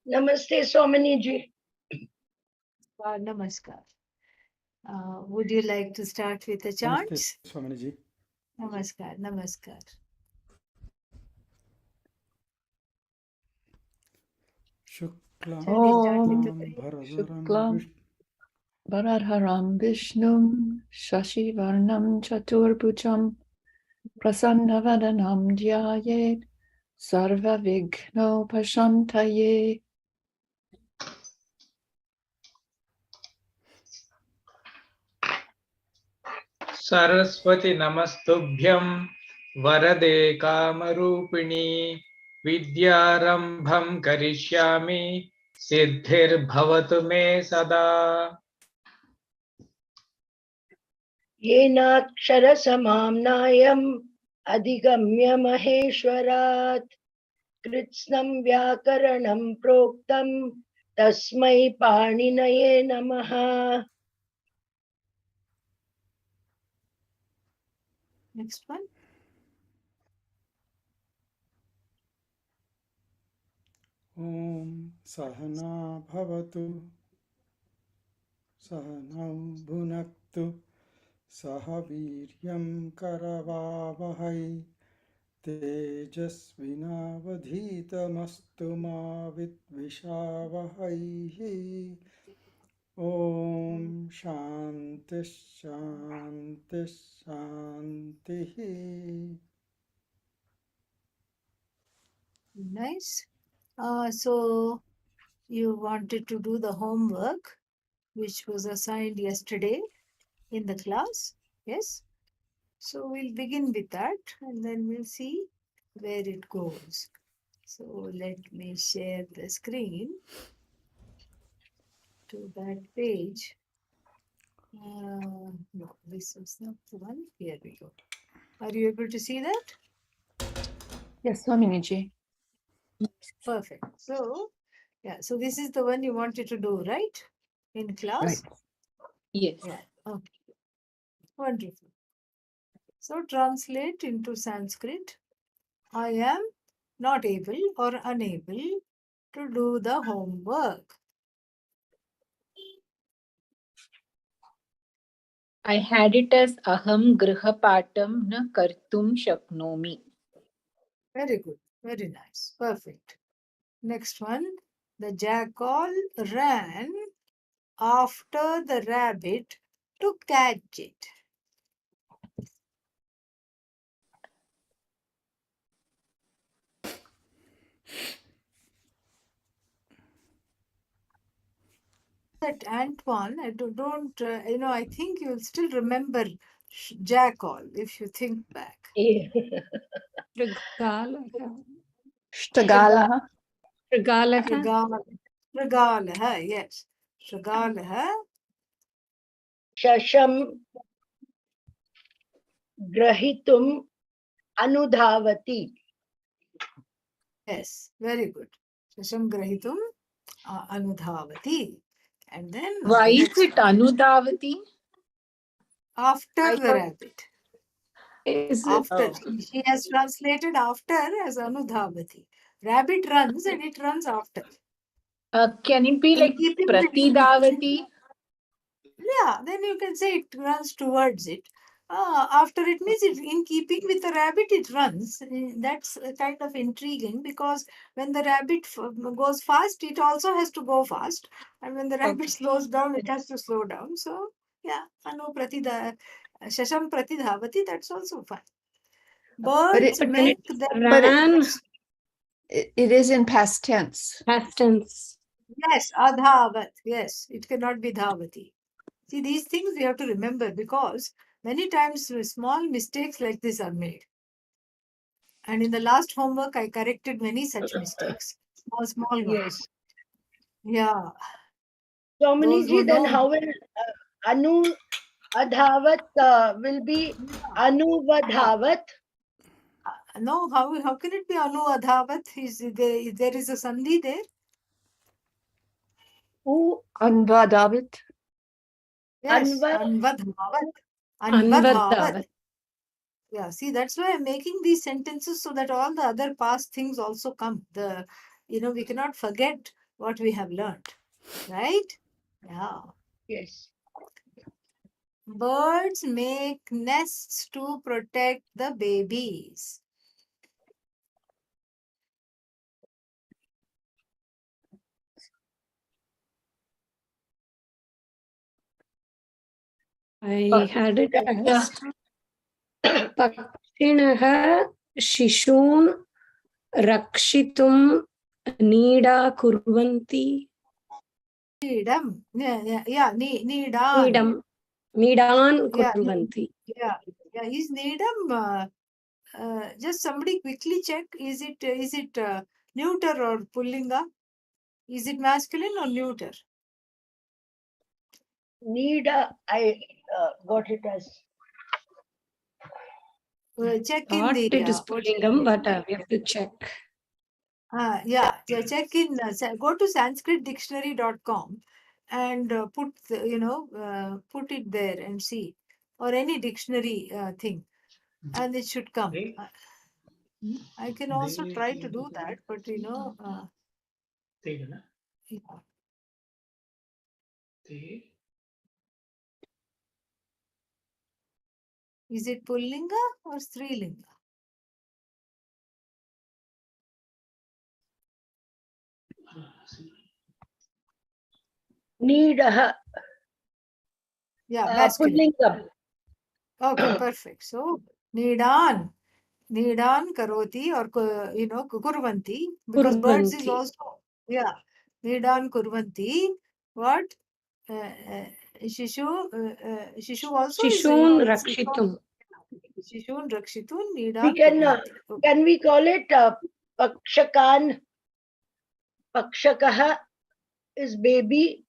Namaste, Swamini ji. Namaskar. Would you like to start with the chants? Namaste, Swamini ji. Namaskar, namaskar. Shuklam Shall we start with the Bharadharam Bharadharam Vishnum Shashivarnam Chaturbhujam Prasannavadanam Dhyayet Sarva Vigno Pashantaye. Saraswati Namastubhyam Varade Kamarupini Vidyarambham Karishyami Siddhir Bhavatu Me Sada. Yenakshara samamnayam adhigamya maheshwarat kritsnam vyakaranam proktam tasmai paninaye namaha. next one? Om Sahana Bhavatu Sahanam Bhunaktu Sahaviryam Karavavahai Tejasvinavadhitamastu ma Vidvishavahai. Om Shanti Shanti Shanti. Nice. So you wanted to do the homework, which was assigned yesterday in the class. Yes. So we'll begin with that and then we'll see where it goes. So let me share the screen to that page. No, this is not the one. Here we go. Are you able to see that? Yes, Swaminiji. Perfect. So, yeah, so this is the one you wanted to do, right? In class? Right. Yes. Yeah. Okay. Wonderful. So translate into Sanskrit. I am not able or unable to do the homework. I had it as aham grihapatam na kartum shaknomi. Very good. Very nice. Perfect. Next one. The jackal ran after the rabbit to catch it. That Antoine, I don't I think you'll still remember jackal if you think back. Shtagalaha. Shrigalaha, yes. Shrigalaha. Shasham grahitum anudhavati. Yes, very good. Shasham grahitum anudhavati. And then Why the is next it one. Anudavati? After I the thought- rabbit. Is it? After. Oh. She has translated after as anudhavati. Rabbit runs and it runs after. Can it be In like keeping with- Pratidavati? Yeah, then you can say it runs towards it. After it means it, in keeping with the rabbit, it runs. That's kind of intriguing because when the rabbit goes fast, it also has to go fast. And when the rabbit slows down, it has to slow down. So, yeah, Shasham Pratidhavati, that's also fine. Birds make It is in past tense. Past tense. Yes, adhavat. Yes, it cannot be dhavati. See, these things we have to remember because many times small mistakes like this are made. And in the last homework, I corrected many such mistakes. Small ones. Yes. Yeah. Swamini Those who ji, then know. how will anu adhavat will be anuvadhavat? No, how can it be anu adhavat? There is a sandhi there? Anvadavit. Yes, anvadhavat. Anvadhavat. Yeah, see, that's why I'm making these sentences so that all the other past things also come. We cannot forget what we have learned, right? Yeah. Yes. Birds make nests to protect the babies. I had it as पक्षिणः शिशून् रक्षितुं नीडा कुर्वन्ति Needam. Needam. नीडान् Yeah, कुर्वन्ति. yeah. Is needam? Just somebody quickly check. Is it neuter or pullinga? Is it masculine or neuter? I got it as. Check in Thought the. it is pullingam, but we have to check. Check in. Go to sanskritdictionary.com and put put it there and see, or any dictionary thing, and it should come. I can also try to do that, but yeah. Is it pullinga or strilinga? Needah. Yeah, masculine. Pullingam. Okay, perfect. So Nidan karoti or kurvanti, because birds is Kurvanti. also Nidan kurvanti. What? Shishu also is Shishun it's rakshitum. Shishun rakshitun We Nidan can kurvanti. Okay. can we call it Pakshakan? Pakshakaha is baby.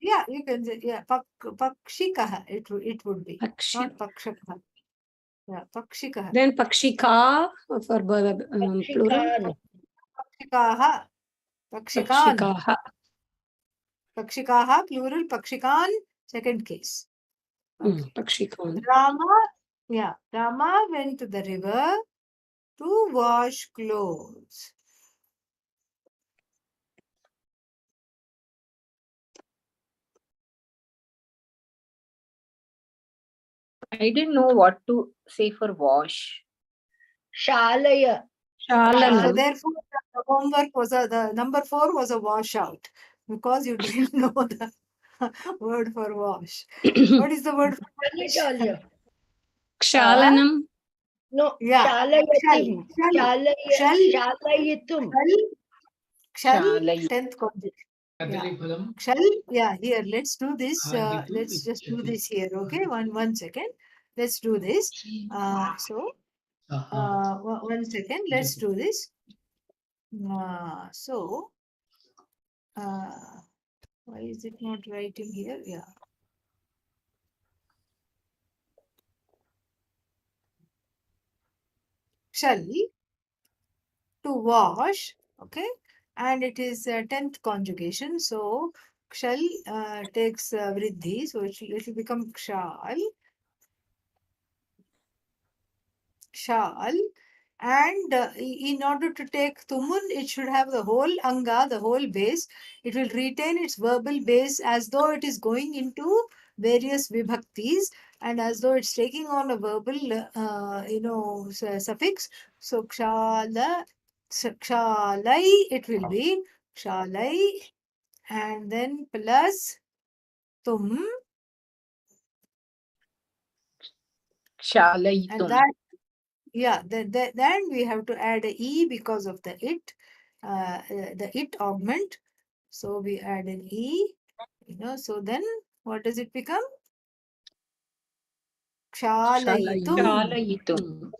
Yeah, you can say pakshikaha. It would be Pakshi. not pakshakaha. Yeah, pakshikaha. Then pakshika for plural. Pakshikan. Pakshikaha. Pakshikan. Pakshikaha. Pakshikaha, plural, pakshikan, second case. Okay. Pakshikan. Rama went to the river to wash clothes. I didn't know what to say for wash. Shalaya. So Shalanam. therefore, the homework was the number 4 was a washout because you didn't know the word for wash. What is the word for Done it wash? earlier. Kshalanam. No. Yeah. Shalayatim. Shall. Shalayitum. Shall, Shalayi. 10th conjugation. Yeah. Shall, here, let's do this. Let's just do this here, okay? One second. Let's do this. One second, let's do this. Why is it not writing here? Yeah. Shall, to wash, okay? And it is 10th conjugation. So, shall takes vriddhi, so it will become kshal. Shal. And in order to take tumun, it should have the whole anga, the whole base. It will retain its verbal base as though it is going into various vibhaktis and as though it's taking on a verbal, suffix. So kshalai, it will be kshalai, and then plus tum, and Shalayitum. that. Yeah, then we have to add a e because of the it augment. So we add an e, so then what does it become? Kshalayitum. Shalayitum.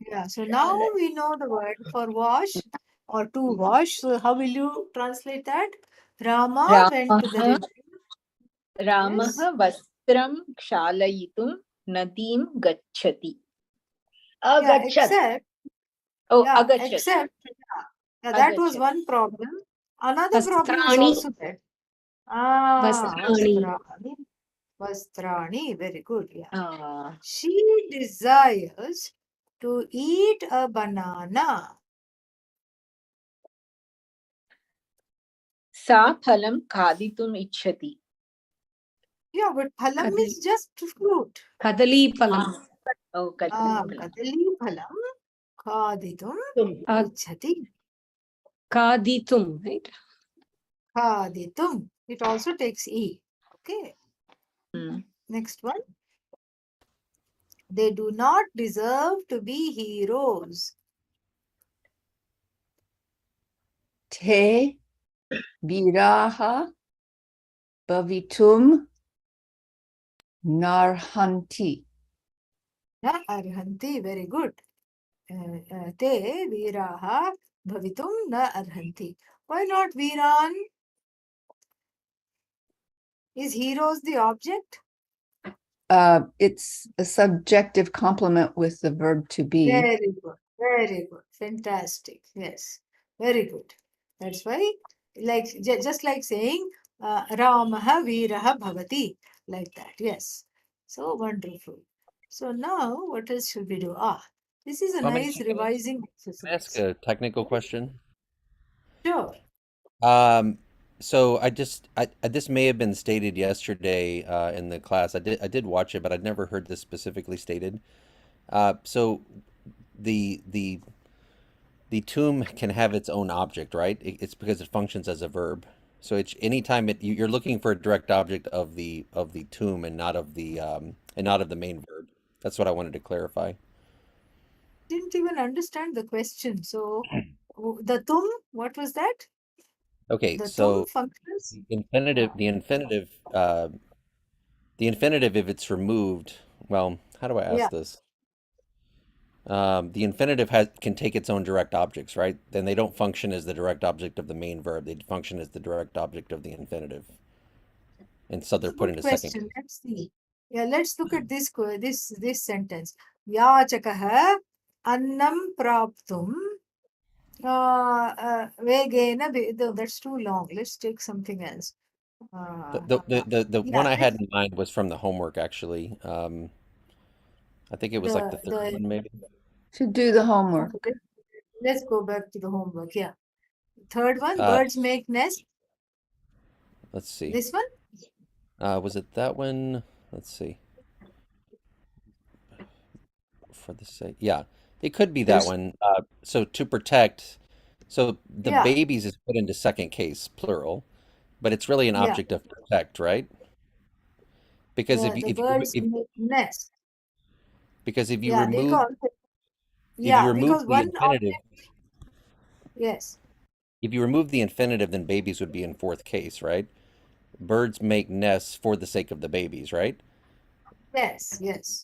Yeah, so now we know the word for wash or to wash. So how will you translate that? Rama went to the river. Ramaha vastram kshalayitum nadim gacchati. Yeah, Agachat. except that was Agachat. one problem. Another problem is Vastrani. also there. Vastrani. Vastrani, very good. Yeah. Ah. She desires to eat a banana. Sa phalam khaditum ichhati. Yeah, but phalam Kadali. is just fruit. Kadali phalam. Oh, kadali phalam. Kadali phalam khaditum Tum. ichhati. Kaditum, right? Khaditum. It also takes E. Okay. Hmm. Next one. They do not deserve to be heroes. Te viraha bhavitum narhanti. Na arhanti. Very good. Te viraha bhavitum na arhanti. Why not Viran? Is heroes the object? It's a subjective complement with the verb to be. Very good. Very good. Fantastic. Yes. Very good. That's why, like, just like saying Ramaha Viraha Bhavati. Like that. Yes. So wonderful. So now, what else should we do? This is a nice Swamiji, revising can I ask exercise. a technical question? Sure. So this may have been stated yesterday in the class. I did watch it, but I'd never heard this specifically stated. So the tomb can have its own object, right? It's because it functions as a verb. So it's anytime you're looking for a direct object of the tomb and not of the main verb. That's what I wanted to clarify. Didn't even understand the question. So, the tum, what was that? Okay, The tum so functions? the infinitive, if it's removed, well, how do I Yeah. ask this? The infinitive can take its own direct objects, right? Then they don't function as the direct object of the main verb. They function as the direct object of the infinitive. And so they're put Good into second. question. Let's see. Yeah, let's look at this sentence. Yachakaha annam praptum vegena. That's too long. Let's take something else. The Yeah, one I had in mind was from the homework, actually. I think it was like the third one, maybe. To do the homework. okay, let's go back to the homework. Yeah. Third one, Uh, birds make nest. let's see. This one? Was it that one? Let's see. For the sake, yeah, it could be that Yes. one. So to protect, so the Yeah. babies is put into second case, plural, but it's really an Yeah. object of protect, right? Because The birds make nest. because if you Yeah, remove because the one infinitive, object. Yes. if you remove the infinitive, then babies would be in fourth case, right? Birds make nests for the sake of the babies, right? Yes.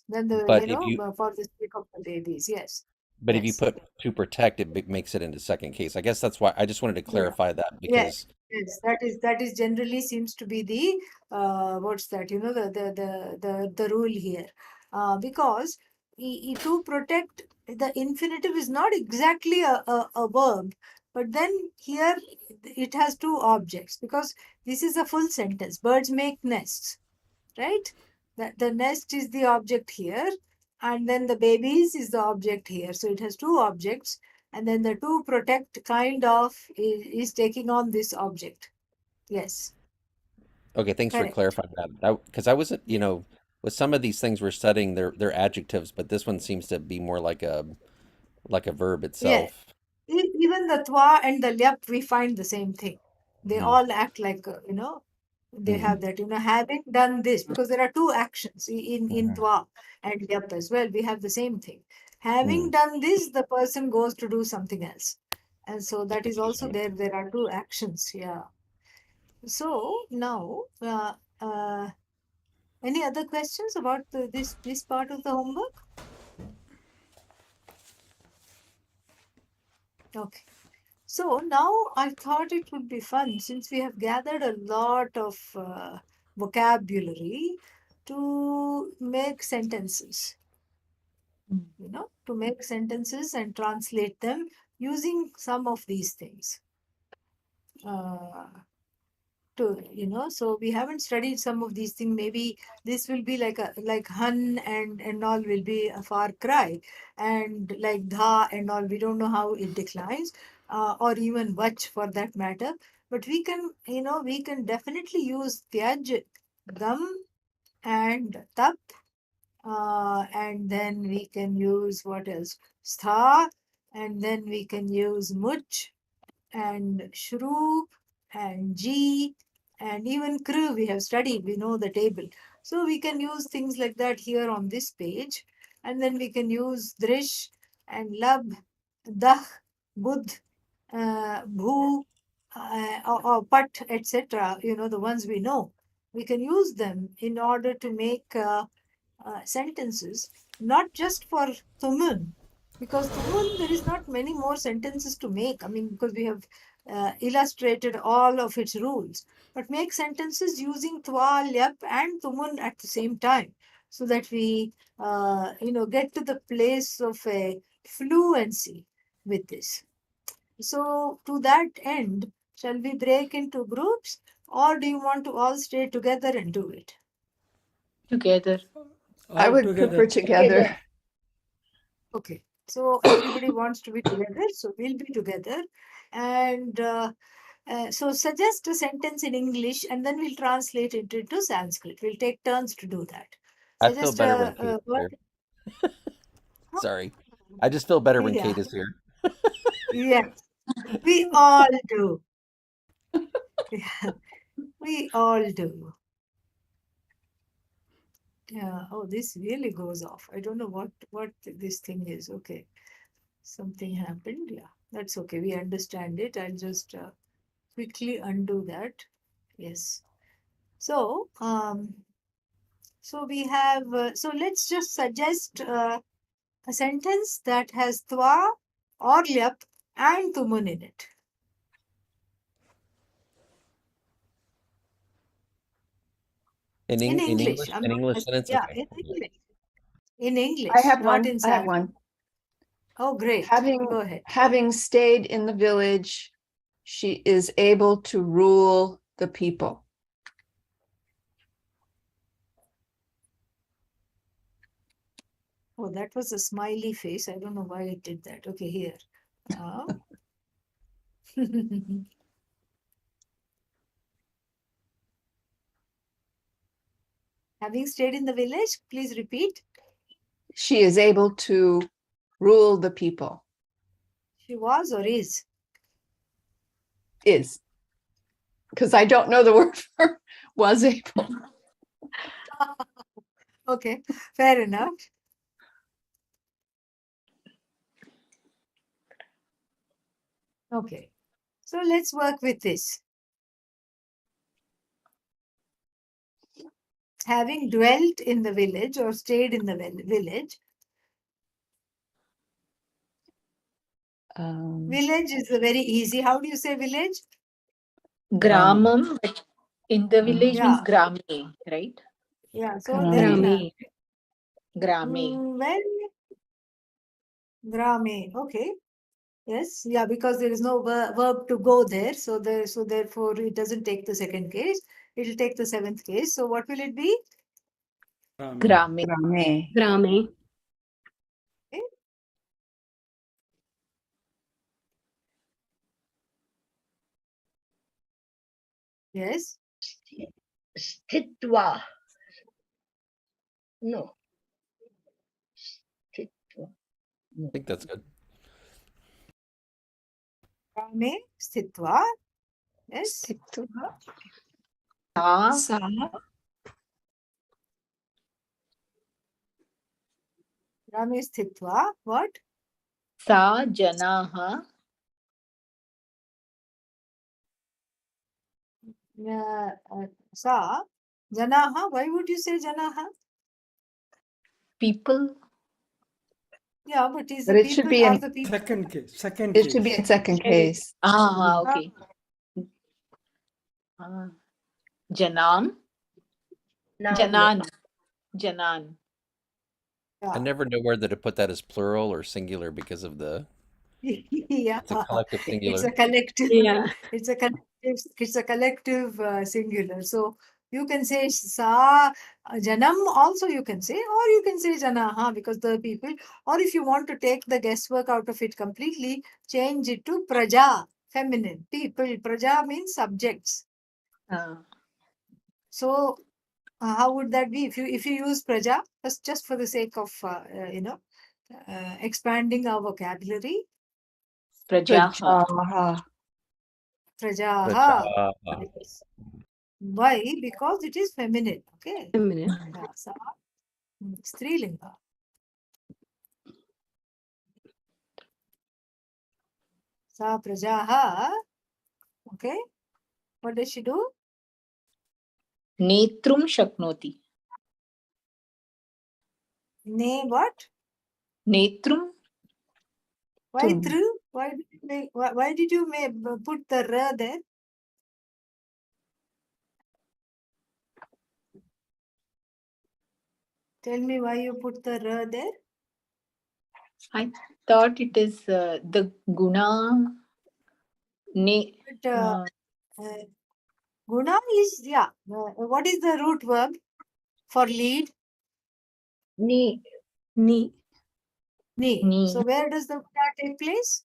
Then But if you for the sake of the babies. Yes. but if you Yes. put to protect, it makes it into second case. I guess that's why I just wanted to clarify that Yes. because That is generally seems to be the what's that? The rule here, because to protect, the infinitive is not exactly a verb, but then here it has two objects because this is a full sentence. Birds make nests, right? The nest is the object here, and then the babies is the object here. So it has two objects, and then the to protect kind of is taking on this object. Yes, okay, thanks for correct. clarifying that. Because I wasn't, Yeah. with some of these things we're studying, they're adjectives, but this one seems to be more like a verb Yeah. itself. Even the twa and the lyap, we find the same thing. They Mhm. all act like, they Mhm. have that, having done this, because there are two actions in twa and lyap as well. We have the same thing. Having Mhm. done this, the person goes to do something else. And so that is also there. There are two actions. Yeah. So now, any other questions about this part of the homework? Okay. So now I thought it would be fun, since we have gathered a lot of vocabulary, to make sentences. To make sentences and translate them using some of these things. So we haven't studied some of these things. Maybe this will be like hun and all will be a far cry, and like dha and all, we don't know how it declines, or even vach for that matter. but we can, we can definitely use tyaj, gam, and tap, and then we can use what else? Stha, and then we can use much, and shru, and ji, and even kru we have studied, we know the table. So we can use things like that here on this page. And then we can use drish and lab, dah, budh, bhu, or pat, etc. The ones we know. We can use them in order to make sentences, not just for Tumun, because Tumun, there is not many more sentences to make. I mean, because we have illustrated all of its rules, but make sentences using Twa, Lyap, and Tumun at the same time, so that we, get to the place of a fluency with this. So, to that end, shall we break into groups, or do you want to all stay together and do it? Together. I All would together. prefer together. Okay, so everybody wants to be together, so we'll be together. And so suggest a sentence in English and then we'll translate it into Sanskrit. We'll take turns to do that. I feel Suggest better when Kate is word. here. Sorry. I just feel better when Yeah. Kate is here. Yes, we all do. Yeah, we all do. Yeah. Oh, this really goes off. I don't know what this thing is. Okay. Something happened. Yeah, that's okay. We understand it. I'll just quickly undo that. Yes. So, so we have, so let's just suggest a sentence that has twa or lyap and tumun in it. In English? I'm In not English asking- sentence? Yeah, Okay. in English. In English, I have not one. in I have Sanskrit. one. Oh, great. Having Go ahead. having stayed in the village, she is able to rule the people. Oh, that was a smiley face. I don't know why it did that. Okay, here. Having stayed in the village, please repeat. She is able to rule the people. She was or is? Is. Because I don't know the word for was able. Okay, fair enough. Okay, so let's work with this. Having dwelt in the village or stayed in the village, village is a very easy. How do you say village? Gramam, but in the village means Yeah. grame, right? Yeah, so then Grame. Grame. well, grame, okay. Yes, yeah, because there is no verb to go there, so therefore it doesn't take the second case. It will take the seventh case. So what will it be? Grame. Grame. Grame. Okay. Yes. Sthitva. No. Sthitva. I think that's good. Grame, sthitva. Yes. Sa Grame sthitva. What? Sa janaha Sa janaha. Why would you say janaha? people. Yeah, but is But the it should people be are in- the people? Second case. Second It case. should be in second case. Okay. Janam. Noun. Janan. Janan. I never know whether to put that as plural or singular because of the Yeah, it's a collective singular. it's a collective. Yeah. It's a collective. It's a collective singular. So you can say sa janam also you can say, or you can say janaha because the people. Or if you want to take the guesswork out of it completely, change it to praja. feminine. People, praja means subjects. So how would that be if you use praja just for the sake of expanding our vocabulary? Prajaha. Prajaha. Prajaha. Prajaha. Yes. Why? Because it is feminine. Okay. Feminine. Yeah, sa Strilinga. Sa prajaha. Okay. What does she do? Netrum shaknoti. Ne what? Netrum. Why Tum. through? Why did you put the ra there? Tell me why you put the ra there. I thought it is the guna. But guna is, yeah. What is the root verb for lead? Ni. Ni. Ni. Ni. So where does the guna take place?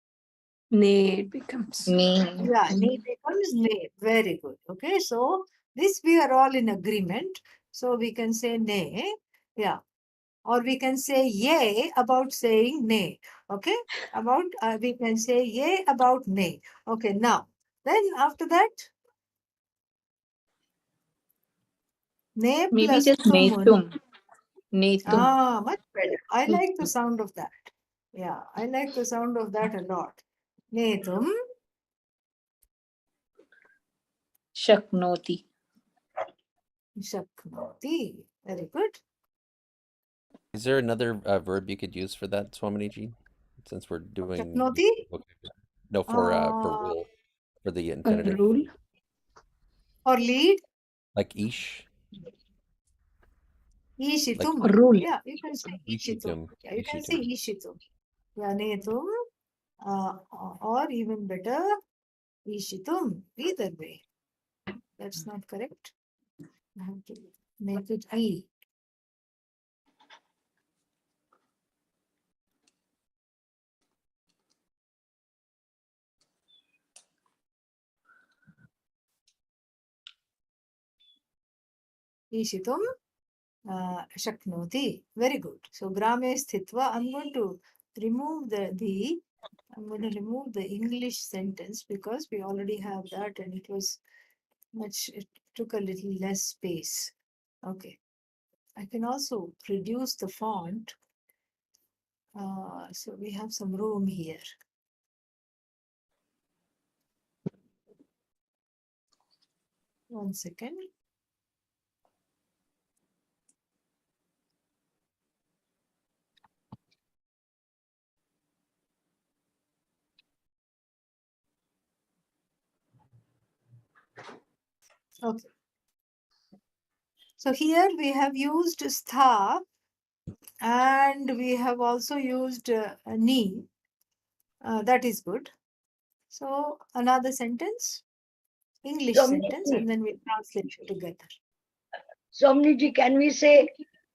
Ne it becomes. Ni. Yeah, ni becomes ne. Very good. Okay, so this we are all in agreement. So we can say ne. Yeah. Or we can say yea about saying ne. Okay. About we can say yea about ne. Okay. Now, then after that, ne Maybe plus just tumun. netum. Netum. Much better. I like the sound of that. Yeah, I like the sound of that a lot. Netum. Shaknoti. Shaknoti. Very good. Is there another verb you could use for that, Swaminiji? Since we're doing Shaknoti. no for rule for the infinitive, Rule. Or lead. like ish, Ishitum. Rule. Yeah, you can say ishitum. Yeah, you can say ishitum. Yeah, netum. Or even better, ishitum. Either way. That's not correct. I have to make it I. Ishitum shaknoti. Very good. So grame sthitva. I'm going to remove I'm going to remove the English sentence because we already have that and it took a little less space. Okay. I can also reduce the font. So we have some room here. One second. Okay. So here we have used stha and we have also used ni. That is good. So another sentence, English sentence, and then we translate it together. Somniji, can we say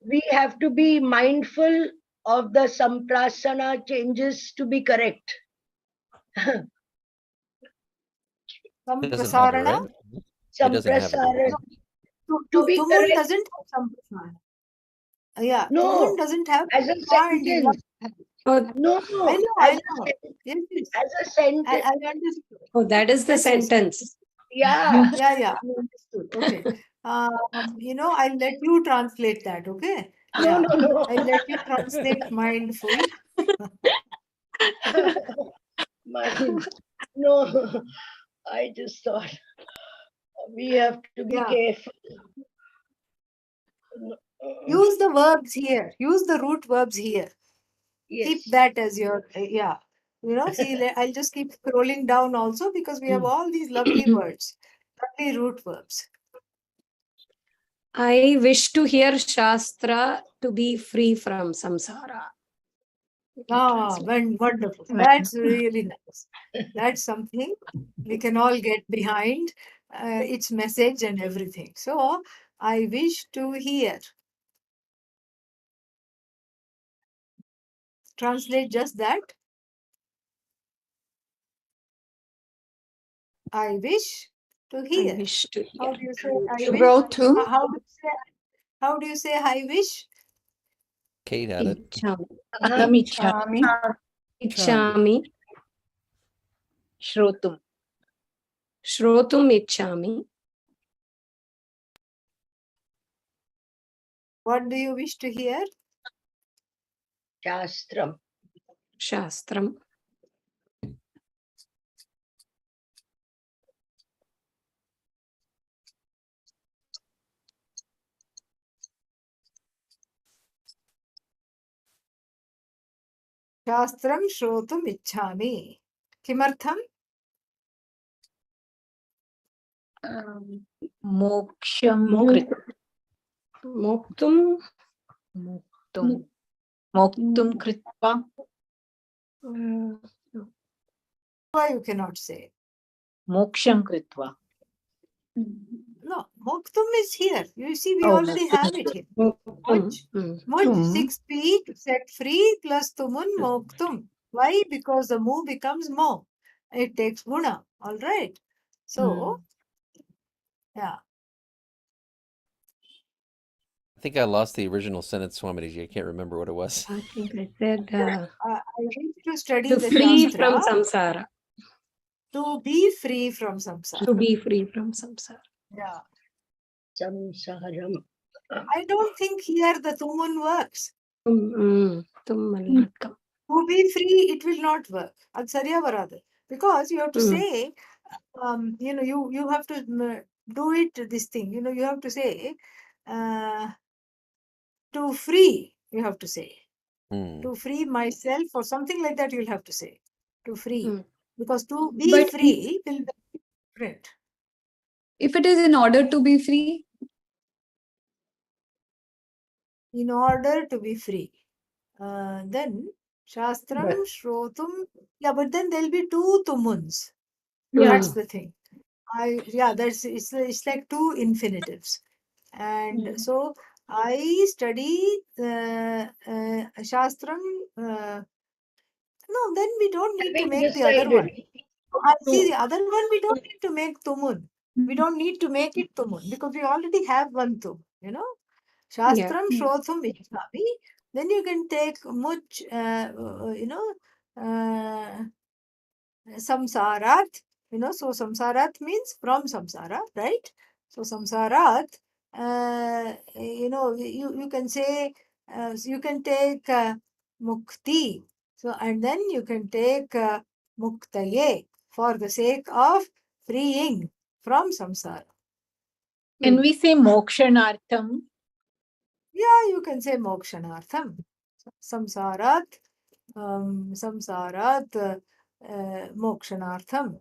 we have to be mindful of the samprasana changes to be correct? it doesn't have it, Samprasarana. right? It doesn't have it. Samprasarana. To be Tumun correct. doesn't have samprasarana. Yeah, No, tumun doesn't have as a and in sentence. Oh, No, I know, as I a know. sen- Yes, yes. as a sentence. I understood. oh, that is the Yes, yes. sentence. Yeah. Yeah, I understood. Okay. I'll let you translate that, okay? Yeah. No. I'll let you translate mindful. Mine. No. I just thought we have to be Yeah. careful. Use the verbs here. Use the root verbs here. Yes. Keep that as your, yeah. See, I'll just keep scrolling down also because we have all these lovely words, lovely root verbs. I wish to hear Shastra to be free from samsara. Wonderful. That's really nice. That's something we can all get behind, its message and everything. So, I wish to hear. Translate just that. I wish to I hear. wish to How hear. do you say I wish? Shrotum. How do you say I wish? Kate had it. Ichchami. Uh, Ichchami. Ichchami. Shrotum. Shrotum ichchami. What do you wish to hear? Shastram. Shastram. Shastram shrotum ichchami. Kimartham? Moksham Mok- krit. Moktum. Moktum kritva. Why you cannot say? Moksham kritva. No, moktum is here. You see, we Oh, already have it here. Moktum. Muj 6 feet set free plus tumun moktum. Why? Because the mu becomes mo. It takes guna. All right. So, yeah. I think I lost the original sentence, Swamiji. I can't remember what it was. I think I said I wish to study to the free Shastra. from samsara. To be free from samsara. To be free from samsara. Yeah. Samsaram. I don't think here the tumun works. Tum will not come. To be free, it will not work. Ad sarya varadu. Because you have to say, you have to do it this thing. You have to say, to free, you have to say. To free myself or something like that, you'll have to say. To free. Because to be But free will be different. if it is in order to be free, In order to be free. Then Shastram, Shrotum. Yeah, but then there'll be two tumuns. That's the thing. It's like two infinitives. And so I study Shastram. No, then we don't need to Having make the other one. decided. See, the other one we don't need to make tumun. We don't need to make it tumun because we already have one tum. Shastram Shrotham Ichchami. Then you can take much, samsarat. So samsarat means from samsara, right? So samsarat, you can say, you can take mukti. So, and then you can take muktaye for the sake of freeing from samsara. Can we say mokshanartham? Yeah, you can say mokshanartham. Samsarat, mokshanartham.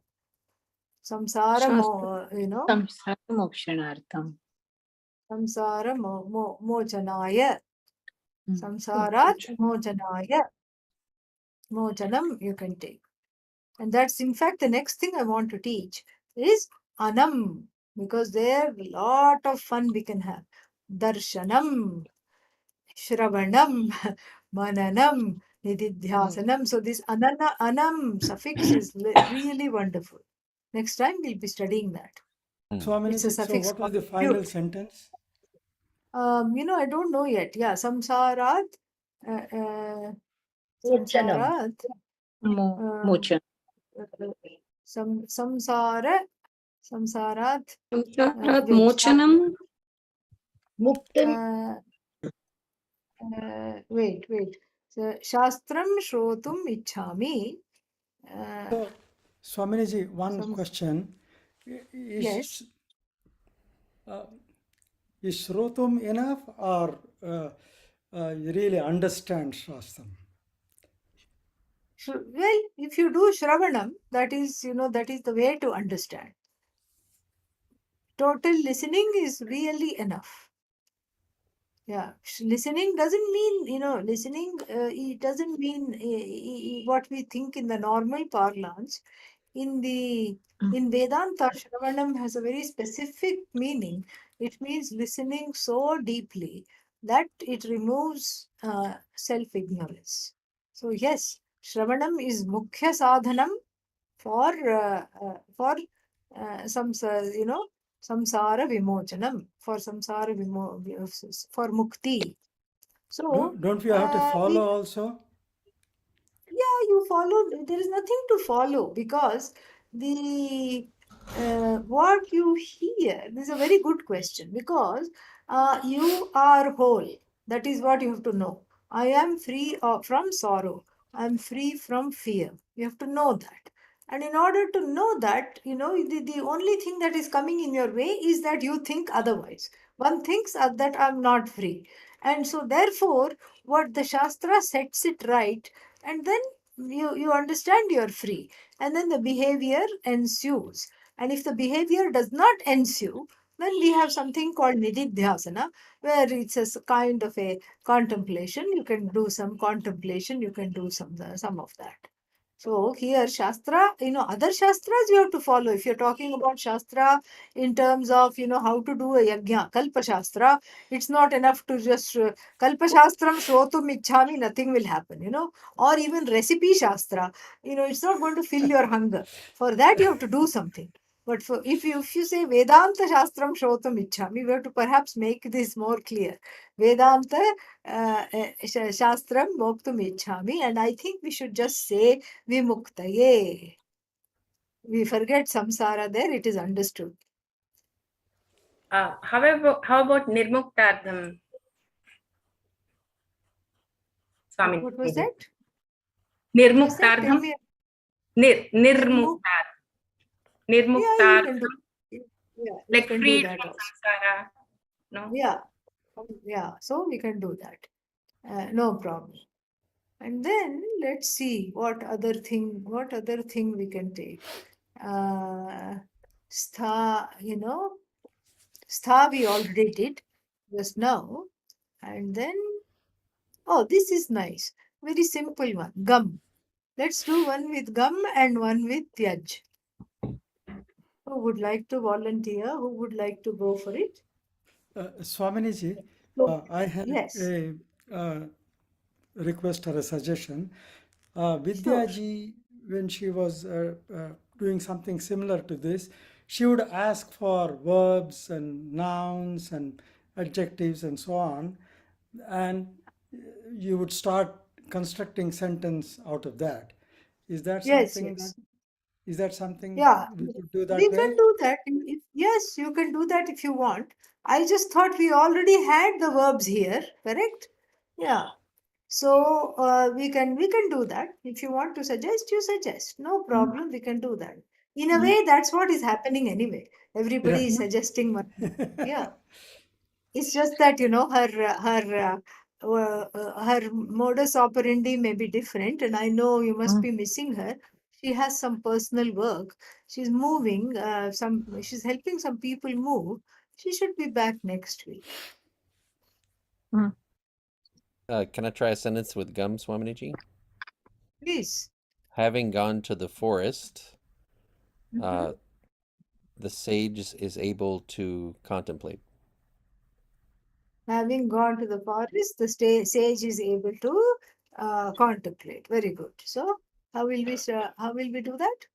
Samsara, Samsara mokshanartham. samsara mojanaya. Samsarat mojanaya. Mojanam you can take. And that's in fact the next thing I want to teach is anam, because there a lot of fun we can have. Darshanam, Shravanam, Mananam, Nididhyasanam. So this anam suffix is really wonderful. Next time we'll be studying that. It's a Swamiji, so suffix. what was the final sentence? I don't know yet. Yeah, samsarat, samsarat, Mochan. samsarat, Samsarat mochanam. Muktim. Wait. So, Shastram Shrotum Ichchami. So, Swamiji, one Some- question. Yes. Is Shrotum enough or you really understand Shastram? Well, if you do Shravanam, that is the way to understand. Total listening is really enough. Yeah, listening doesn't mean, listening, it doesn't mean what we think in the normal parlance. In Vedanta, Shravanam has a very specific meaning. It means listening so deeply that it removes self-ignorance. So yes, Shravanam is Mukhya Sadhanam for samsara vimochanam, for for mukti. So, Don't we have to follow also? yeah, you follow. There is nothing to follow because the what you hear. This is a very good question because you are whole. That is what you have to know. I am free from sorrow. I am free from fear. You have to know that. And in order to know that, the only thing that is coming in your way is that you think otherwise. One thinks that I'm not free. And so, therefore, what the Shastra sets it right, and then you understand you're free, and then the behavior ensues. And if the behavior does not ensue, then we have something called nididhyasana, where it's a kind of a contemplation. You can do some contemplation, you can do some of that. So here Shastra, other Shastras you have to follow. If you're talking about Shastra in terms of, how to do a yajna, Kalpa Shastra, it's not enough to just Kalpa Shastram Shrotum Ichhami, nothing will happen, or even recipe Shastra, it's not going to fill your hunger. For that you have to do something. But if you say Vedanta Shastram Shrotum Ichhami, we have to perhaps make this more clear. Vedanta Shastram Moktum Ichhami, and I think we should just say Vimuktaye. We forget samsara there, it is understood. How about Nirmuktardham? Swami. What was that? Nirmuktardham? Nirmuktardham. Yeah, you can do. Yeah, like you can freed do that from also. samsara. No? Yeah, so we can do that. No problem. And then let's see what other thing we can take. Stha, Stha we already did just now. And then, oh, this is nice. Very simple one. Gum. Let's do one with gum and one with tyaj. Who would like to volunteer? Who would like to go for it? Swaminiji, So, I have yes. a request or a suggestion. Sure. Vidyaji, when she was doing something similar to this, she would ask for verbs and nouns and adjectives and so on, and you would start constructing sentence out of that. Is that Yes, something yes. is that something Yeah, we could do we that can way? do that. Yes, you can do that if you want. I just thought we already had the verbs here, correct? Yeah. So we can do that. If you want to suggest, you suggest. No problem. We can do that. In a way, that's what is happening anyway. Everybody Yeah. is suggesting one. Yeah. It's just that her modus operandi may be different, and I know you must be missing her. She has some personal work. She's moving. She's helping some people move. She should be back next week. Can I try a sentence with gum, Swaminiji? Please. Having gone to the forest, Mhm. the sage is able to contemplate. Having gone to the forest, the sage is able to contemplate. Very good. So, how will we do that?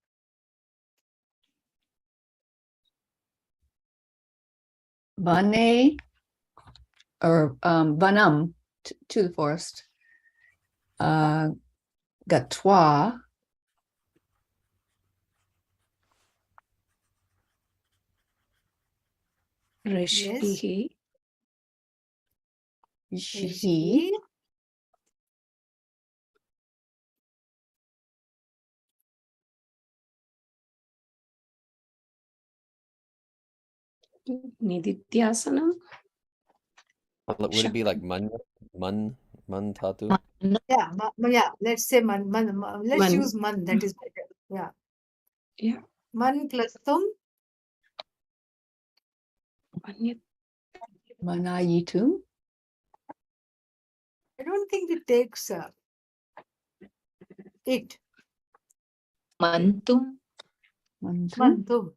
Vane or vanam to the forest. Gatwa Rishbihi. Shihi Nididhyasanam. Would it be like man tatu? Yeah. Let's say man. Let's Man. use man. That is better. Yeah. Yeah. Man plus tum. manayitum. I don't think it takes it. Mantum. Mantum.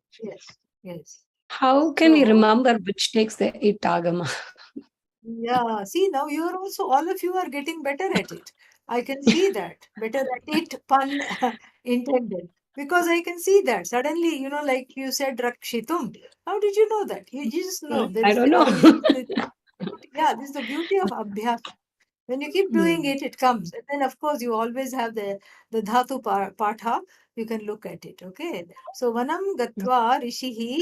Yes. How can we So, remember which takes the itagama? yeah. See, now all of you are getting better at it. I can see that. Better at it, pun intended. Because I can see that suddenly, like you said, Rakshitum. How did you know that? You just know. There I is don't know. this is the beauty of Abhyas. When you keep doing it, it comes. And then, of course, you always have the dhatu patha. You can look at it. Okay. So, Vanam Gatva Rishihi.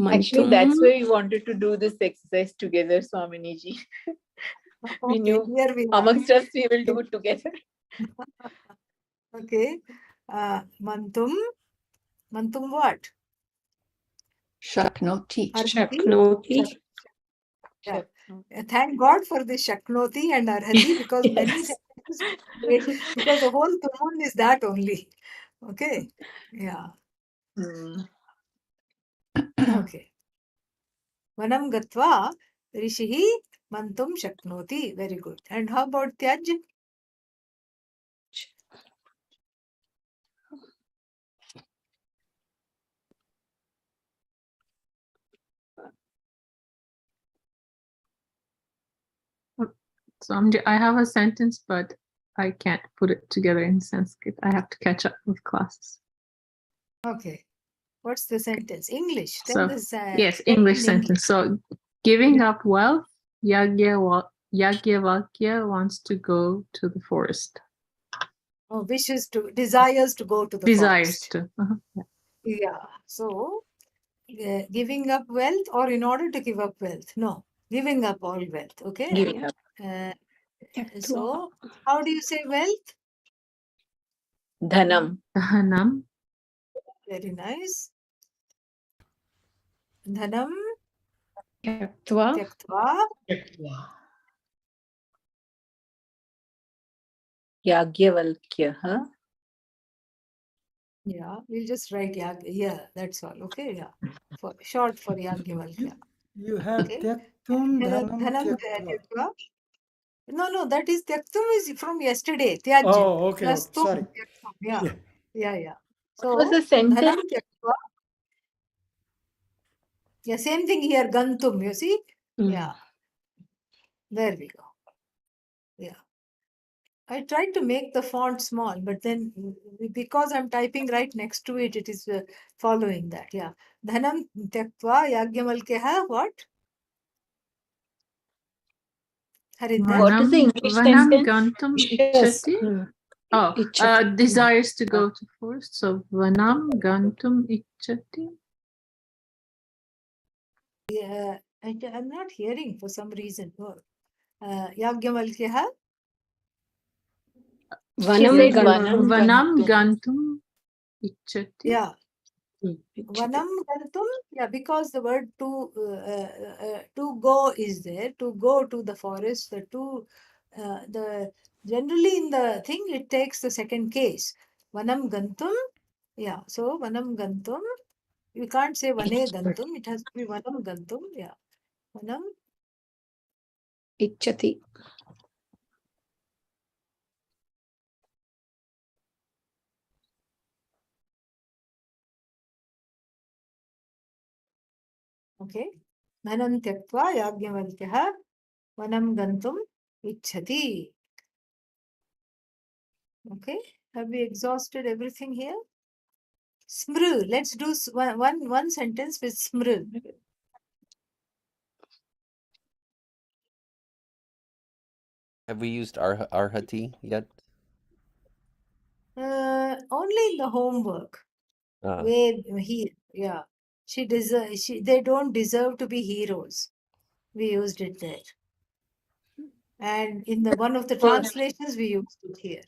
Actually, Mantum. that's why we wanted to do this exercise together, Swaminiji. We Okay, knew here we are. amongst us we will do it together. Okay. Mantum. Mantum what? Shaknoti. Arhati. Shaknoti. Yeah. Thank God for the Shaknoti and Arhati because many Yes. sentences wait, because the whole Tumun is that only. Okay. Yeah. Okay. Vanam Gatva Rishihi Mantum Shaknoti. Very good. And how about Tyaj? So I have a sentence, but I can't put it together in Sanskrit. I have to catch up with classes. Okay. What's the sentence? English. Tell So this. yes, Tell English in sentence. So giving up wealth, Yagyavakya wants to go to the forest. Oh, desires to go to the Desires forest. to. Yeah. So, giving up wealth or in order to give up wealth? No, giving up all wealth. Okay. Giving up. So, how do you say wealth? Dhanam. Dhanam. Very nice. Dhanam Tyaktva. Tyaktva. Yagyavalkya. Yeah, we'll just write yeah, that's all. Okay, yeah. Short for Yagyavalkya. You have Okay. Tyaktum And Dhanam Dhanam Tyaktva. Tyaktva. No, that is Tyaktum is from yesterday. Tyaj Oh, okay, plus okay. tum. Sorry. Tyaktum. Yeah. Yeah. Yeah. What was So, the sentence? Dhanam Tyaktva. Yeah, same thing here. Gantum, you see? Yeah. There we go. Yeah. I tried to make the font small, but then because I'm typing right next to it, it is following that. Yeah. Dhanam Tyaktva Yagyamalkeha. What? Harinder? What is the English Vanam sentence? Gantum Yes. Ichati. Oh, Ichchati. desires to go to forest. So Vanam Gantum Ichati. Yeah, I'm not hearing for some reason. Yagyamalkeha. Vanam said Gantum. Vanam Gantum Ichati. Yeah. Ichchati. Vanam Gantum. Yeah, because the word to go is there. To go to the forest. Generally in the thing it takes the second case. Vanam Gantum. Yeah. So Vanam Gantum. You can't say Vane Gantum. It has to be Vanam Gantum. Yeah. Vanam. Ichchati. Okay. Dhanam Tyaktva Yagyavalkyaha Vanam Gantum Ichchati. Okay. Have we exhausted everything here? Smru. Let's do one sentence with smru. Have we used Arhati yet? Only in the homework. Ah. Where yeah. They don't deserve to be heroes. We used it there. And in one of the translations, we used it here.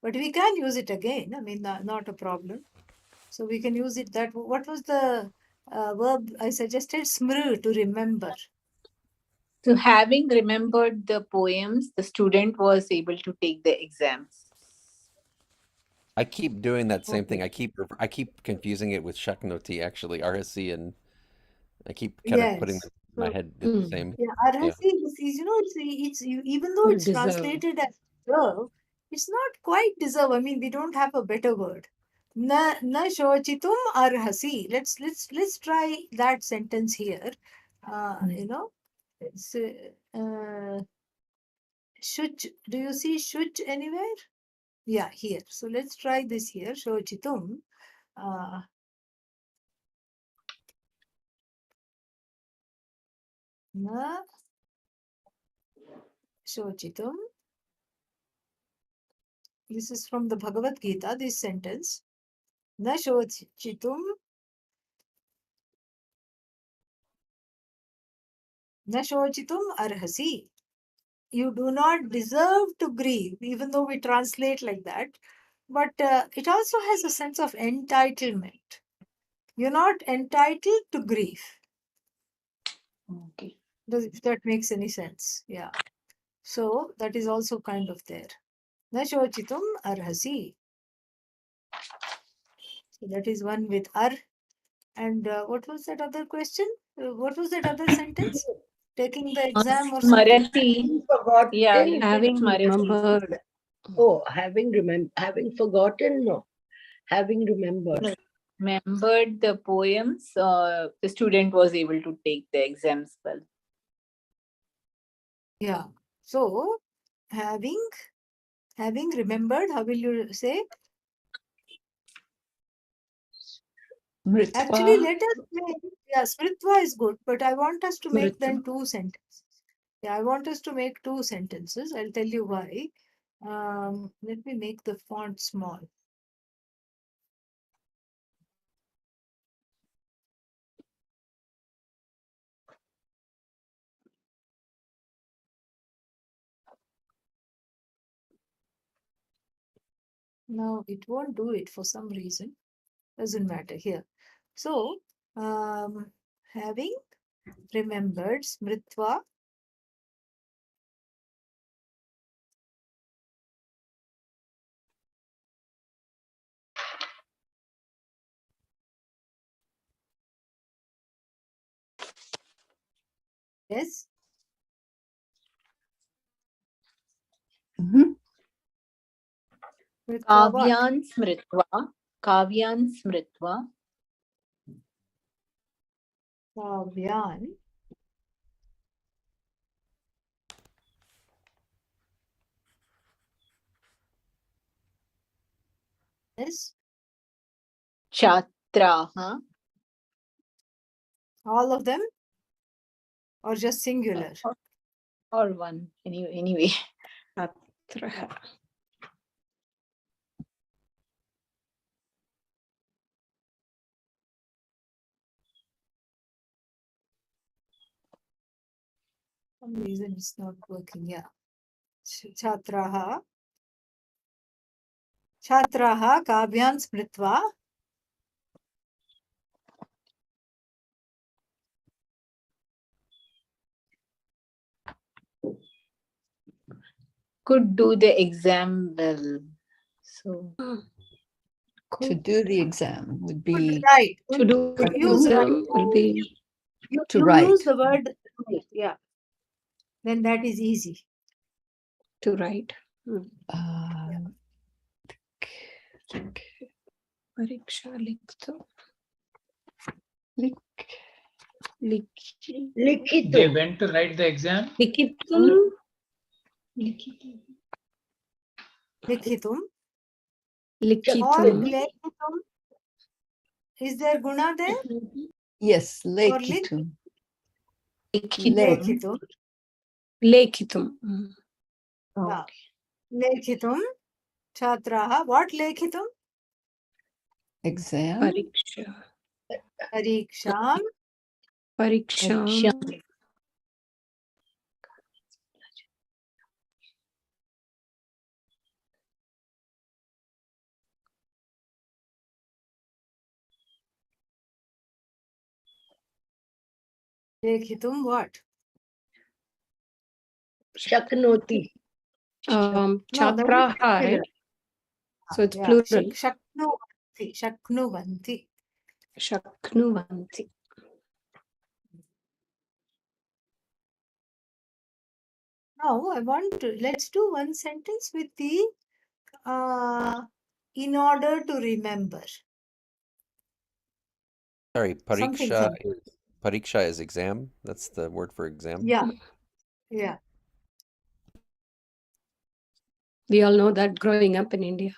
But we can use it again. I mean, not a problem. So we can use it that. What was the verb I suggested? Smru, to remember. So having remembered the poems, the student was able to take the exams. I keep doing that same thing. I keep confusing it with Shaknoti, actually, RSC, and I keep kind of putting Yes. them in my head the same. Yeah, Arhasi is even though it's Deserve. translated as deserve, it's not quite deserve. I mean, we don't have a better word. Na shochitum arhasi. Let's try that sentence here. It's shuch. Do you see shuch anywhere? Yeah, here. So let's try this here. Shochitum. Na Shochitum. This is from the Bhagavad Gita, this sentence. Na Shochitum. Na Shochitum arhasi. You do not deserve to grieve, even though we translate like that. But it also has a sense of entitlement. You're not entitled to grief. Okay. If that makes any sense. Yeah. So that is also kind of there. Na shochitum arhasi. So that is one with ar. And what was that other question? What was that other sentence? Taking the exam or something? Marathi. Forgotten. Yeah, you said Having Marathi. remembered. Oh, having forgotten? No. Having remembered. Remembered the poems, the student was able to take the exams well. Yeah. So having remembered, how will you say? Mritva. Actually, let us make, yeah, Smritva is good, but I want us to make then Smritva. two sentences. Yeah, I want us to make two sentences. I'll tell you why. Let me make the font small. No, it won't do it for some reason. Doesn't matter here. So, having remembered Smritva, yes, Mhm. Smritva what? Kavyan Smritva. Kavyan Smritva. Kavyan. Yes, Chatraha. all of them or just singular? Or one. Anyway. Atraha. Some reason it's not working. Yeah. Chatraha. Chatraha Kavyan Smritva. Could do the exam well. So To do the exam would be Right. To do Could use right. exam will be You to use write. the word right. Yeah. Then that is easy. to write. Pariksha likhto. Lik- Lik. They Likhitu. went to write the exam. Likitum. Likhitum. Or Likitum. lekhitum. Is there guna there? Yes, Or lik? lekitum. Lekhitum. Lekhitum. Yeah. Lekhitum. Chatraha. What lekhitum? Exam. Pariksha. Pariksham. Pariksham. Lekhitum what? Shaknoti. No, that is Chatraha, singular. right? So it's Yeah. plural. Shaknuvanti. Shaknuvanti. Shaknuvanti. Now I want to, let's do one sentence with the in order to remember. Sorry, Something pariksha is exam. That's the word for exam. Yeah. Yeah. We all know that growing up in India.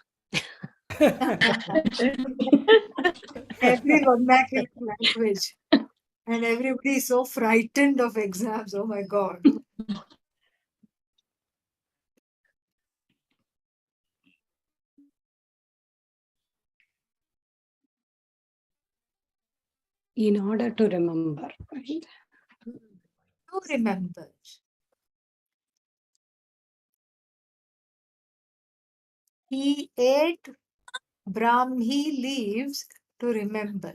Every vernacular language. And everybody is so frightened of exams. Oh my God. In order to remember, right? To remember. He ate Brahmi leaves to remember.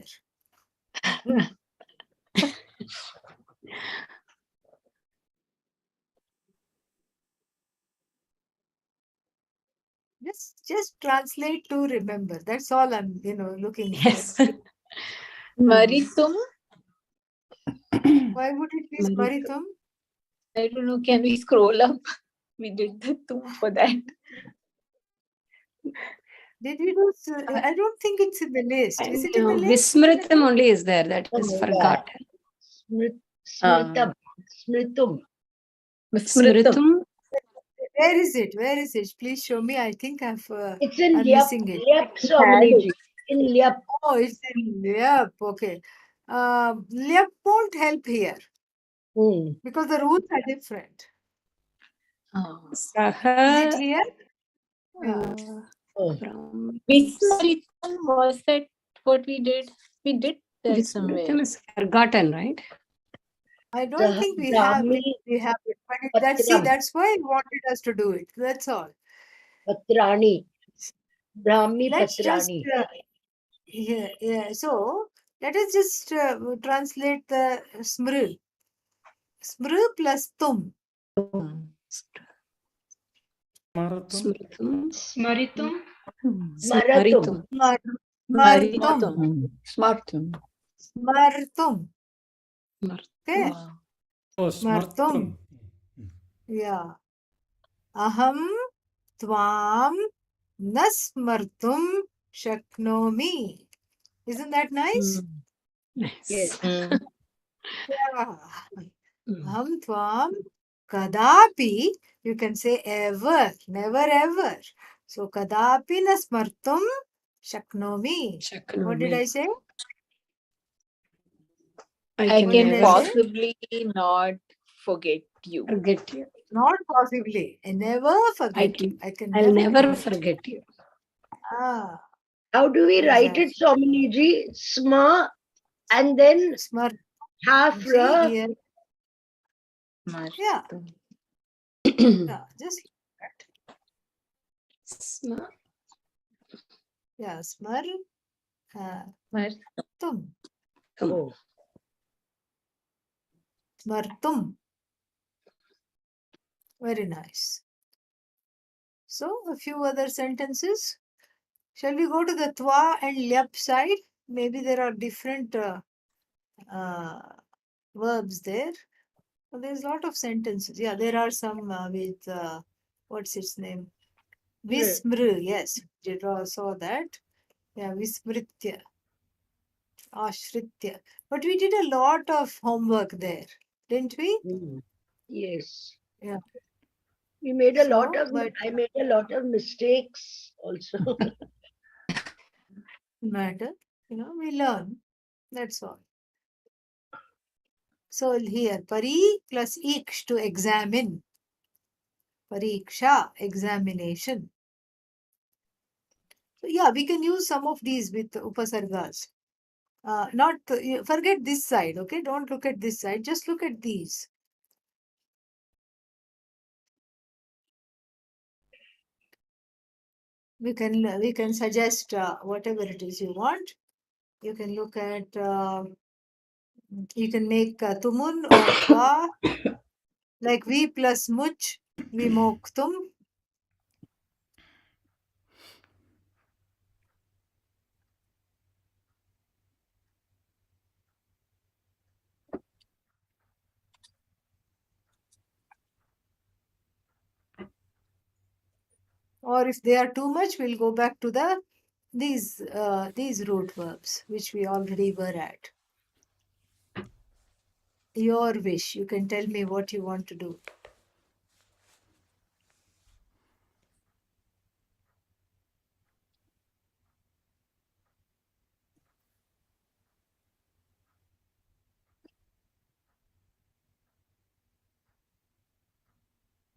Just translate to remember. That's all I'm, looking for. Yes. Maritum, Why would it be Smaritum? I don't know, can we scroll up? We did the two for that. Did we do? I don't think it's in the list. Is it in the No, list? Vismritam only is there. That is Yeah. forgotten. Smritam. Smritum. Smritum. Where is it? Where is it? Please show me. I think I'm It's in Lyap. missing it. Lyap Swaminiji. In Lyap. Oh, it's in Lyap. Okay. Lyap won't help here because the rules are different. Is it Saha. clear? Yeah. Vismaritam, was that what we did? We did that somewhere. Vismritam is forgotten, right? I don't think we have it. But that's why he wanted us to do it. That's all. Patrani. Brahmi Let's just Patrani. yeah. So let us just translate the smr. Smr plus tum. Marathon. Smritum. Smaritum. Maratum. Martum. Smartum. Smartum. Okay. Oh, Smartum. smartum. Yeah. Aham tvam nasmartum shaknomi. Isn't that nice? Nice. Yes. Yeah. Aham tvam kadapi. You can say ever, never ever. So kadapi nasmartum shaknomi. What did I say? I What can did I say? possibly not forget you. Forget you. Not possibly. I never forget you. I'll never forget you. Ah, How do we write it, Swaminiji? Sma and then smart. half See ra. here. Yeah. Martum. Yeah. Just like Sma. that. Yeah. Smar. Mar- Tum. Oh. Smartum. Very nice. So a few other sentences. Shall we go to the twa and lyap side? Maybe there are different verbs there. Well, there's a lot of sentences. Yeah, there are some with what's its name? Vismr. Yes, did saw that. Yeah, Vismritya. Ashritya. But we did a lot of homework there, didn't we? Yes. Yeah. We made a lot So, of. but I made a lot of mistakes also. matter, we learn. That's all. So here, pari plus iksh to examine. Pariksha, examination. So yeah, we can use some of these with upasargas. Not forget this side, okay? Don't look at this side. Just look at these. We can suggest whatever it is you want. You can look at. You can make tumun or twa, like vi plus much, vimoktum. Or if they are too much, we'll go back to these root verbs which we already were at. Your wish. You can tell me what you want to do.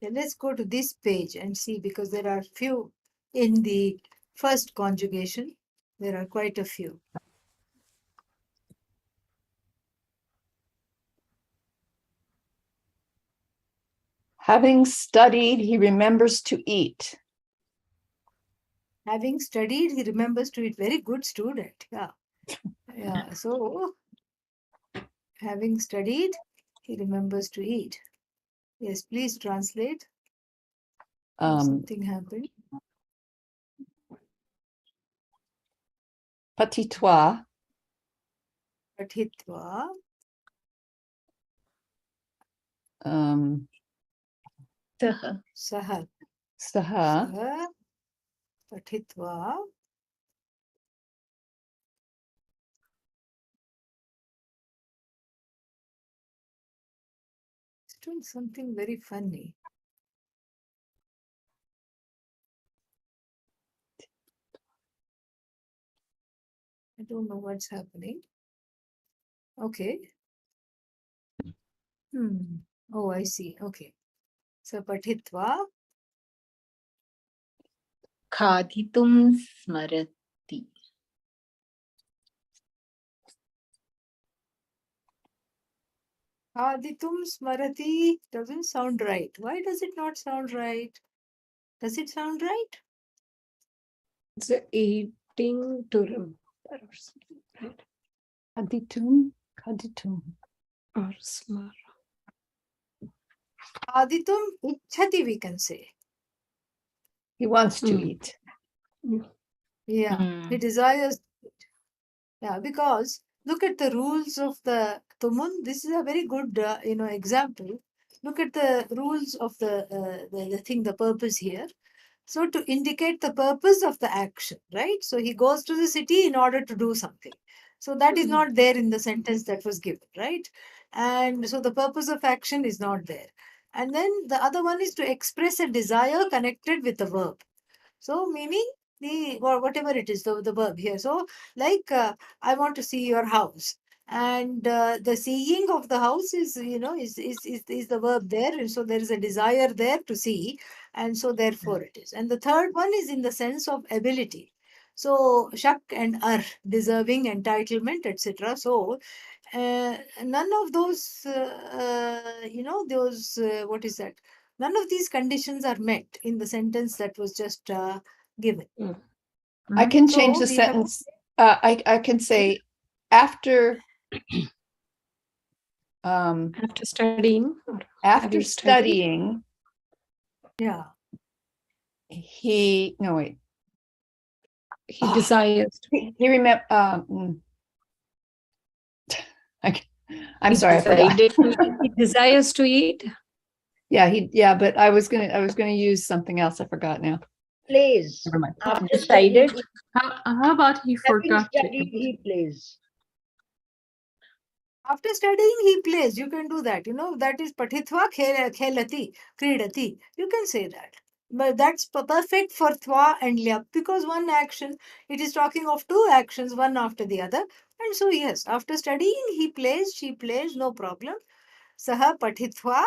Yeah, let's go to this page and see, because there are few in the first conjugation. There are quite a few. Having studied, he remembers to eat. Having studied, he remembers to eat. Very good student. Yeah. Yeah. So, having studied, he remembers to eat. Yes, please translate. Something happened. Patitwa, Pathitva. Saha. Saha. saha, Saha. Pathitva. It's doing something very funny. I don't know what's happening. Okay. Oh, I see. Okay. So Pathitva. Khaditum smarati. Aditum Smarati doesn't sound right. Why does it not sound right? Does it sound right? It's eating to remember or something, right? kaditum. Or smart. Aditum Ichhati, we can say. He wants to eat. Yeah, he desires. Yeah, because look at the rules of the Tumun. This is a very good, example. Look at the rules of the thing, the purpose here. So to indicate the purpose of the action, right? So he goes to the city in order to do something. So that is not there in the sentence that was given, right? And so the purpose of action is not there. And then the other one is to express a desire connected with the verb. So meaning or whatever it is, the verb here. So like I want to see your house. And the seeing of the house is, is the verb there. And so there is a desire there to see. And so therefore it is. And the third one is in the sense of ability. So shak and ar, deserving, entitlement, etc. So none of those, what is that? None of these conditions are met in the sentence that was just given. I can So change the we have to sentence. I can say after After studying. Or after having studied. studying, Yeah. he desires to eat. he remember I'm sorry, I forgot. He desires to eat. Yeah, but I was gonna use something else. I forgot now. Plays. Never mind. After Decided. studying, How about he having forgot to studied, eat? he plays. After studying, he plays. You can do that. That is pathitva khelati, kridati. You can say that. But that's perfect for thwa and lyap, because one action, it is talking of two actions, one after the other. And so, yes, after studying, he plays, she plays, no problem. Saha pathitva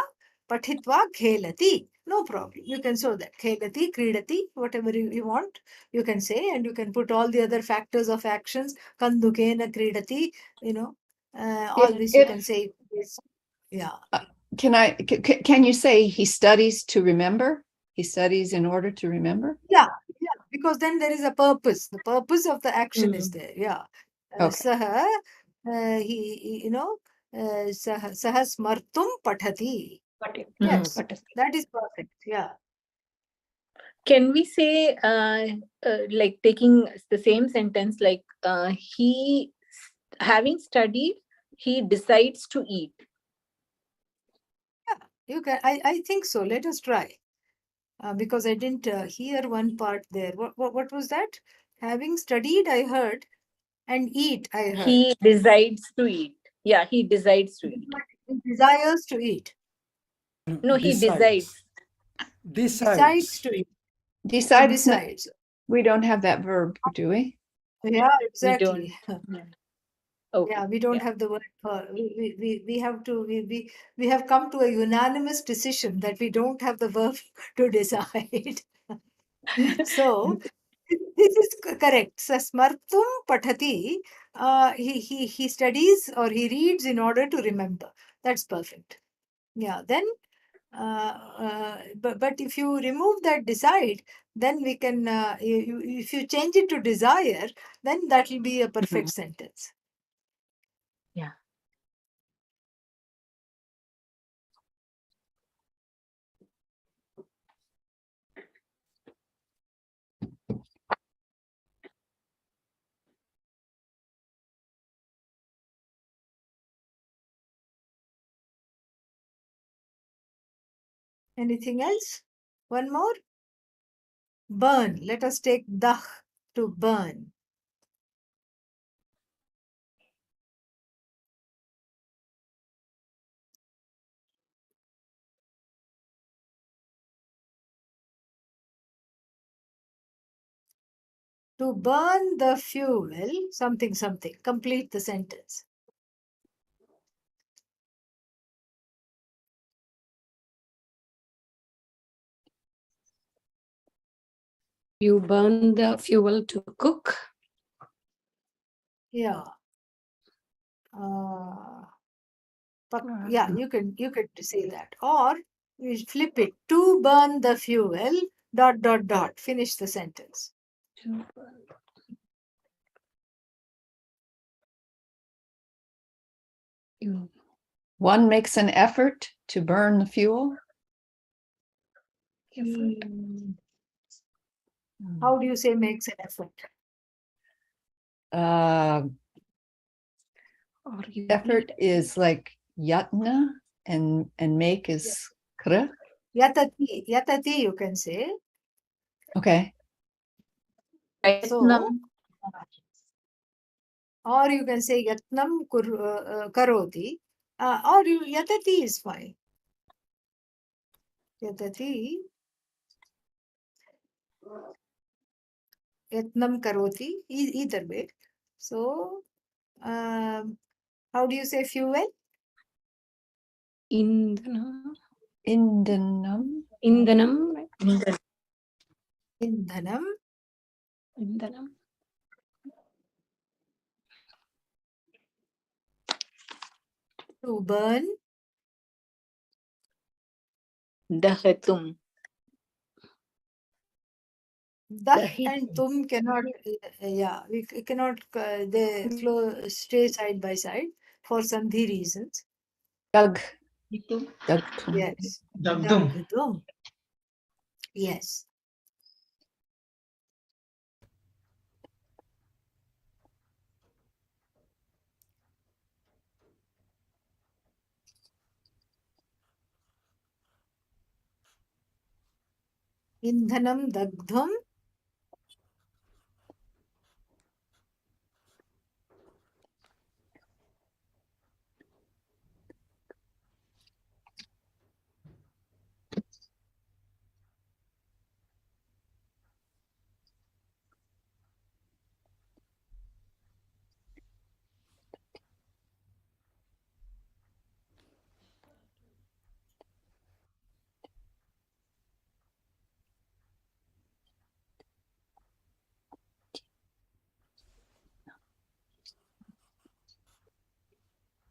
khelati. No problem. You can show that. Khelati, kridati, whatever you want, you can say, and you can put all the other factors of actions. Kandukena kridati, all this you can say. Yeah. Can you say he studies to remember? He studies in order to remember? Yeah, because then there is a purpose. The purpose of the action is there. Yeah. Okay. Saha, saha smartum pathati. Yes, that is perfect. Yeah. Can we say, like taking the same sentence, like he, having studied, he decides to eat. Yeah, you can. I think so. Let us try. Because I didn't hear one part there. What was that? Having studied, I heard, and eat, I heard. He decides to eat. Yeah, he decides to eat. He desires to eat. No, he decides. Decides to eat. Decides. We don't have that verb, do we? Yeah, exactly. Okay. Yeah, we don't have the word for. We have to. We have come to a unanimous decision that we don't have the verb to decide. So this is correct. So smartum patati. He studies or he reads in order to remember. That's perfect. Yeah. Then but if you remove that decide, then we can if you change it to desire, then that will be a perfect sentence. Yeah. Anything else? One more. Burn. Let us take dah, to burn. To burn the fuel, something, something. Complete the sentence. You burn the fuel to cook. Yeah. Yeah, you can say that. Or we flip it. To burn the fuel, dot, dot, dot. Finish the sentence. You One makes an effort to burn the fuel. How do you say makes an effort? Uh, or you effort is like yatna, and make is kra. Yatati. Yatati, you can say. Okay. So, or you can say yatnam karoti. Or yatati is fine. Yatati. Yatnam karoti. Either way. So, how do you say fuel? Indhanam. Indhanam. Indhanam. Right? Indhanam. Indhanam. To burn. Dahatum. Dah and tum cannot, yeah, we cannot, they flow, stay side by side for sandhi reasons. Dag. Yes. Dagdum. Dagdum. Yes. Indhanam dagdham.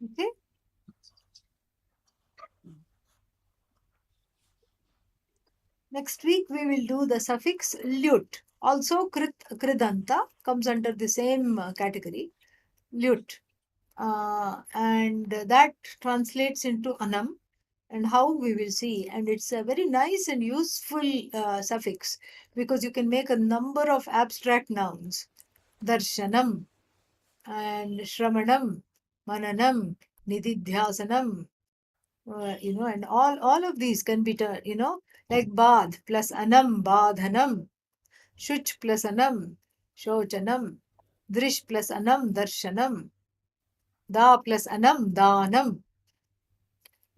Okay. Next week we will do the suffix lut. Also kridanta comes under the same category. Lut. And that translates into anam, and how we will see. And it's a very nice and useful suffix, because you can make a number of abstract nouns. Darshanam and Shramanam, Mananam, Nididhyasanam, and all of these can be, like Badh plus Anam, Badhanam, Shuch plus Anam, Shochanam, Drish plus Anam, Darshanam, Da plus Anam, Danam,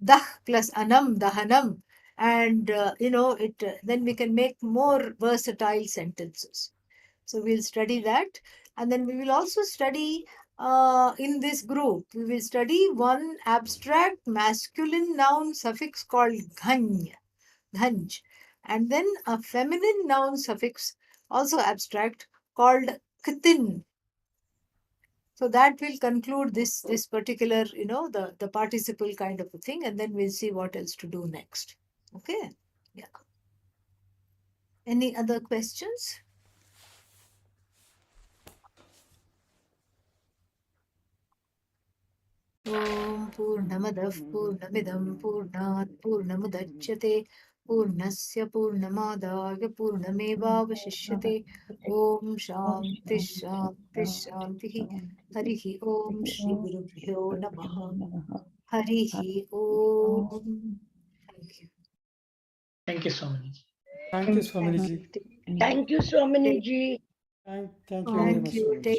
Dah plus Anam, Dahanam, and then we can make more versatile sentences. So we'll study that, and then we will also study in this group, we will study one abstract masculine noun suffix called ghanj, and then a feminine noun suffix, also abstract, called ktin. So that will conclude this particular, the participle kind of a thing, and then we'll see what else to do next. Okay. Yeah. Any other questions? Om Purnamadah Purnamidam Purnat Purnamudachyate Purnasya Purnamadaya Purnamevavashishyate Om Shanti Shanti Shanti Harihi Om Shri Gurubhyo Namaha Harihi Om. Thank you. Thank you so much. Thank you, Swamiji. Thank you, Swamini ji. Thank you very Thank much, you. Swamiji.